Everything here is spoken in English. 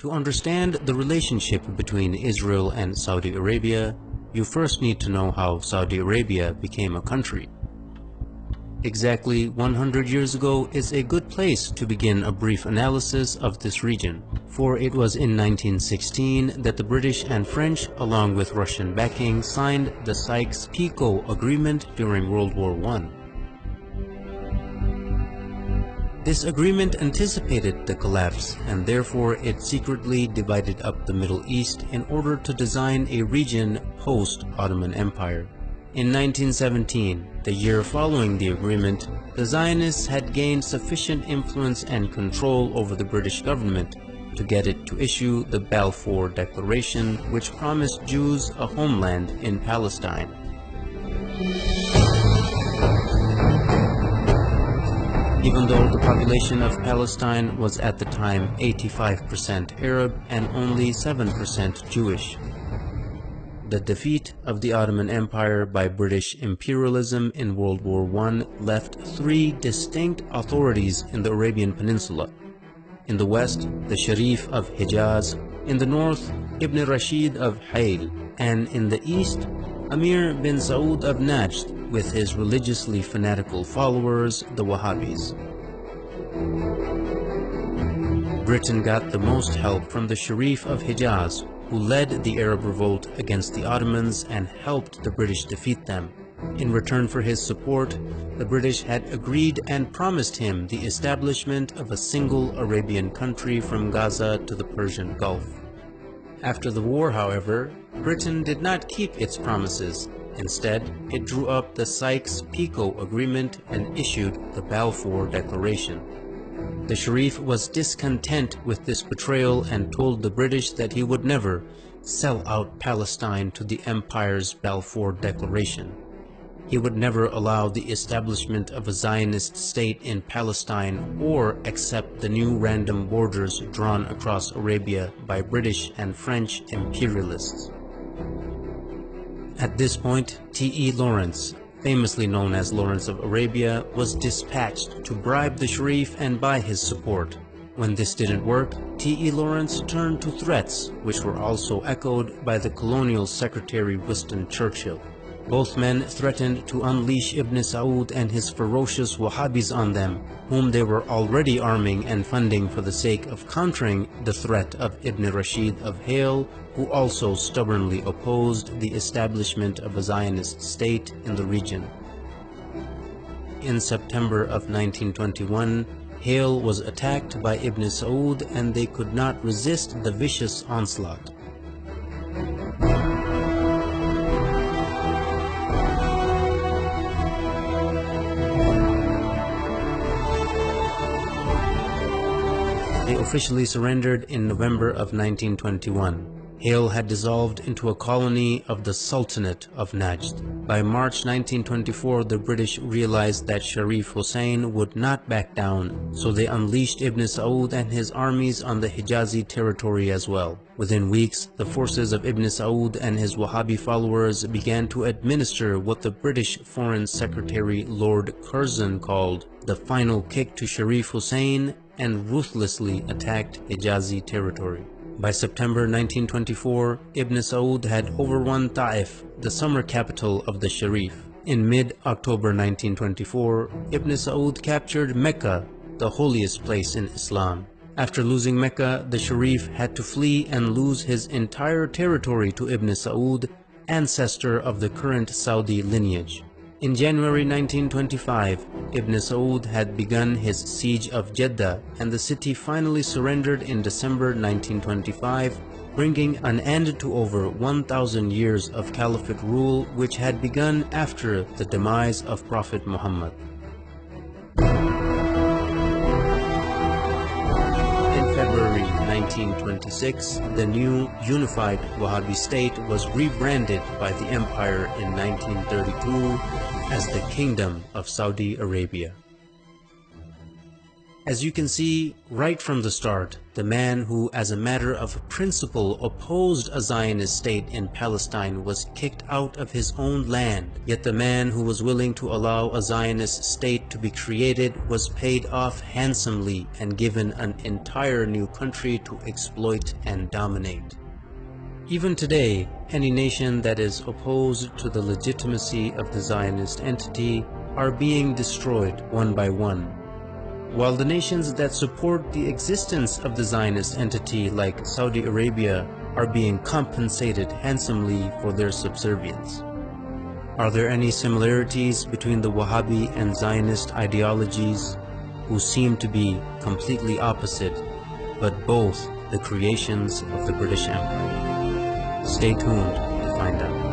To understand the relationship between Israel and Saudi Arabia, you first need to know how Saudi Arabia became a country. Exactly 100 years ago is a good place to begin a brief analysis of this region, for it was in 1916 that the British and French, along with Russian backing, signed the Sykes-Picot Agreement during World War I. This agreement anticipated the collapse, and therefore it secretly divided up the Middle East in order to design a region post-Ottoman Empire. In 1917, the year following the agreement, the Zionists had gained sufficient influence and control over the British government to get it to issue the Balfour Declaration, which promised Jews a homeland in Palestine. Even though the population of Palestine was at the time 85% Arab and only 7% Jewish. The defeat of the Ottoman Empire by British imperialism in World War I left three distinct authorities in the Arabian Peninsula. In the west, the Sharif of Hijaz; in the north, Ibn Rashid of Hayl; and in the east, Amir bin Saud of Najd with his religiously fanatical followers, the Wahhabis. Britain got the most help from the Sharif of Hijaz, who led the Arab revolt against the Ottomans and helped the British defeat them. In return for his support, the British had agreed and promised him the establishment of a single Arabian country from Gaza to the Persian Gulf. After the war, however, Britain did not keep its promises. Instead, it drew up the Sykes-Picot Agreement and issued the Balfour Declaration. The Sharif was discontent with this betrayal and told the British that he would never sell out Palestine to the Empire's Balfour Declaration. He would never allow the establishment of a Zionist state in Palestine or accept the new random borders drawn across Arabia by British and French imperialists. At this point, T.E. Lawrence, famously known as Lawrence of Arabia, was dispatched to bribe the Sharif and buy his support. When this didn't work, T.E. Lawrence turned to threats, which were also echoed by the colonial secretary Winston Churchill. Both men threatened to unleash Ibn Saud and his ferocious Wahhabis on them, whom they were already arming and funding for the sake of countering the threat of Ibn Rashid of Hayl, who also stubbornly opposed the establishment of a Zionist state in the region. In September of 1921, Hayl was attacked by Ibn Saud and they could not resist the vicious onslaught. They officially surrendered in November of 1921. Hayl had dissolved into a colony of the Sultanate of Najd. By March 1924, the British realized that Sharif Hussein would not back down, so they unleashed Ibn Saud and his armies on the Hijazi territory as well. Within weeks, the forces of Ibn Saud and his Wahhabi followers began to administer what the British Foreign Secretary Lord Curzon called the final kick to Sharif Hussein and ruthlessly attacked Hijazi territory. By September 1924, Ibn Saud had overrun Ta'if, the summer capital of the Sharif. In mid-October 1924, Ibn Saud captured Mecca, the holiest place in Islam. After losing Mecca, the Sharif had to flee and lose his entire territory to Ibn Saud, ancestor of the current Saudi lineage. In January 1925, Ibn Saud had begun his siege of Jeddah, and the city finally surrendered in December 1925, bringing an end to over 1,000 years of caliphate rule which had begun after the demise of Prophet Muhammad. In February 1926, the new unified Wahhabi state was rebranded by the empire in 1932 as the Kingdom of Saudi Arabia. As you can see right from the start, the man who as a matter of principle opposed a Zionist state in Palestine was kicked out of his own land, yet the man who was willing to allow a Zionist state to be created was paid off handsomely and given an entire new country to exploit and dominate. Even today, any nation that is opposed to the legitimacy of the Zionist entity are being destroyed one by one, while the nations that support the existence of the Zionist entity like Saudi Arabia are being compensated handsomely for their subservience. Are there any similarities between the Wahhabi and Zionist ideologies, who seem to be completely opposite, but both the creations of the British Empire? Stay tuned to find out.